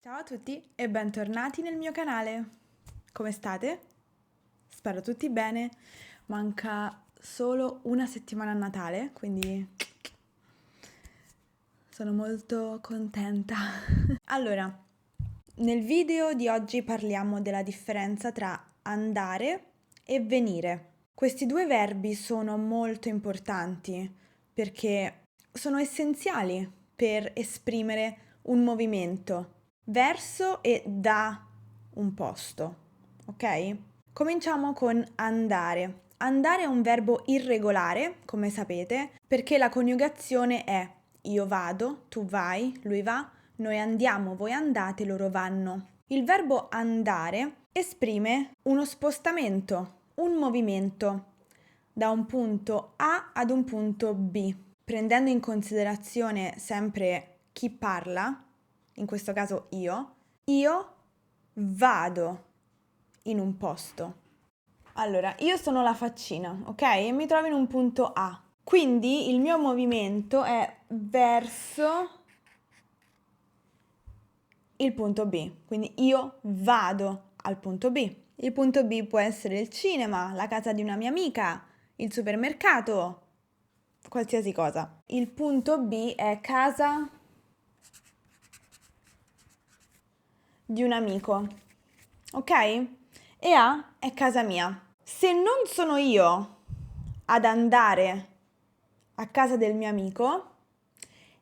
Ciao a tutti e bentornati nel mio canale. Come state? Spero tutti bene. Manca solo una settimana a Natale, quindi sono molto contenta. Allora, nel video di oggi parliamo della differenza tra andare e venire. Questi due verbi sono molto importanti perché sono essenziali per esprimere un movimento verso e da un posto, ok? Cominciamo con andare. Andare è un verbo irregolare, come sapete, perché la coniugazione è io vado, tu vai, lui va, noi andiamo, voi andate, loro vanno. Il verbo andare esprime uno spostamento, un movimento da un punto A ad un punto B, prendendo in considerazione sempre chi parla, in questo caso io vado in un posto. Allora, io sono la faccina, ok? E mi trovo in un punto A. Quindi il mio movimento è verso il punto B. Quindi io vado al punto B. Il punto B può essere il cinema, la casa di una mia amica, il supermercato, qualsiasi cosa. Il punto B è casa di un amico, ok? E A è casa mia. Se non sono io ad andare a casa del mio amico,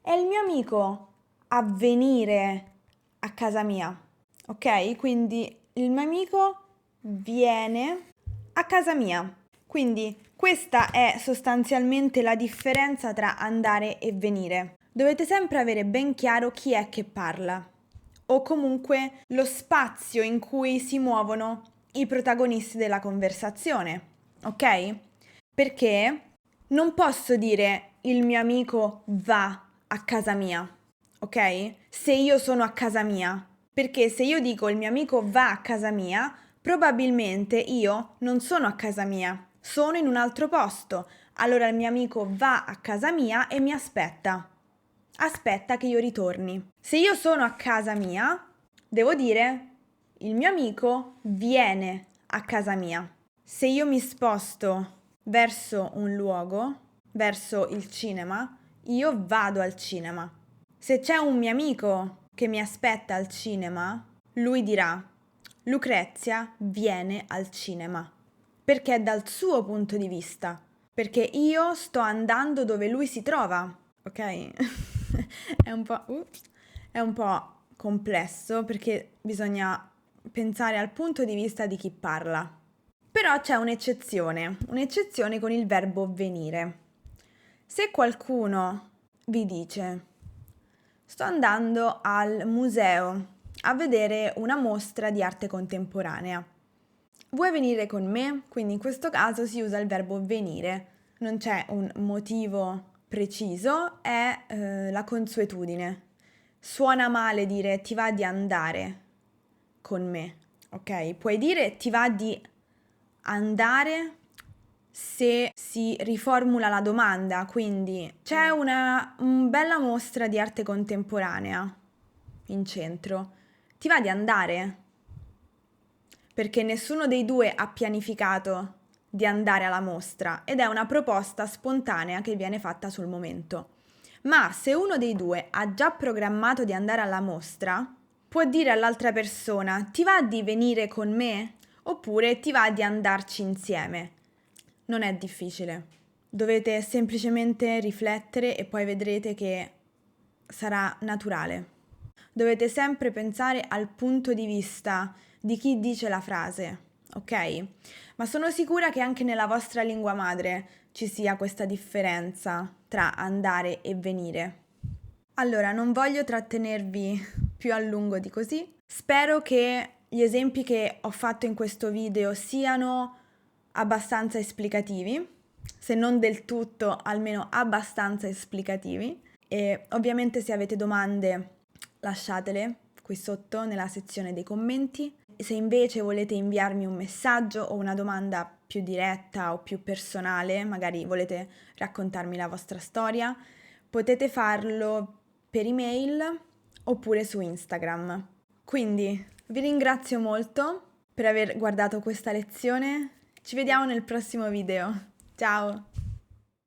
è il mio amico a venire a casa mia, ok? Quindi il mio amico viene a casa mia. Quindi questa è sostanzialmente la differenza tra andare e venire. Dovete sempre avere ben chiaro chi è che parla o comunque lo spazio in cui si muovono i protagonisti della conversazione, ok? Perché non posso dire il mio amico va a casa mia, ok? Se io sono a casa mia, perché se io dico il mio amico va a casa mia, probabilmente io non sono a casa mia, sono in un altro posto. Allora il mio amico va a casa mia e mi aspetta. Aspetta che io ritorni. Se io sono a casa mia, devo dire il mio amico viene a casa mia. Se io mi sposto verso un luogo, verso il cinema, io vado al cinema. Se c'è un mio amico che mi aspetta al cinema, lui dirà Lucrezia viene al cinema. Perché è dal suo punto di vista. Perché io sto andando dove lui si trova. Ok? È un po' complesso perché bisogna pensare al punto di vista di chi parla. Però c'è un'eccezione con il verbo venire. Se qualcuno vi dice sto andando al museo a vedere una mostra di arte contemporanea, vuoi venire con me? Quindi in questo caso si usa il verbo venire, non c'è un motivo preciso, è la consuetudine. Suona male dire ti va di andare con me, ok? Puoi dire ti va di andare se si riformula la domanda, quindi c'è una bella mostra di arte contemporanea in centro, ti va di andare? Perché nessuno dei due ha pianificato di andare alla mostra ed è una proposta spontanea che viene fatta sul momento. Ma se uno dei due ha già programmato di andare alla mostra, può dire all'altra persona ti va di venire con me? Oppure ti va di andarci insieme? Non è difficile. Dovete semplicemente riflettere e poi vedrete che sarà naturale. Dovete sempre pensare al punto di vista di chi dice la frase, ok? Ma sono sicura che anche nella vostra lingua madre ci sia questa differenza tra andare e venire. Allora, non voglio trattenervi più a lungo di così. Spero che gli esempi che ho fatto in questo video siano abbastanza esplicativi, se non del tutto, almeno abbastanza esplicativi. E ovviamente se avete domande lasciatele qui sotto nella sezione dei commenti. Se invece volete inviarmi un messaggio o una domanda più diretta o più personale, magari volete raccontarmi la vostra storia, potete farlo per email oppure su Instagram. Quindi vi ringrazio molto per aver guardato questa lezione. Ci vediamo nel prossimo video. Ciao!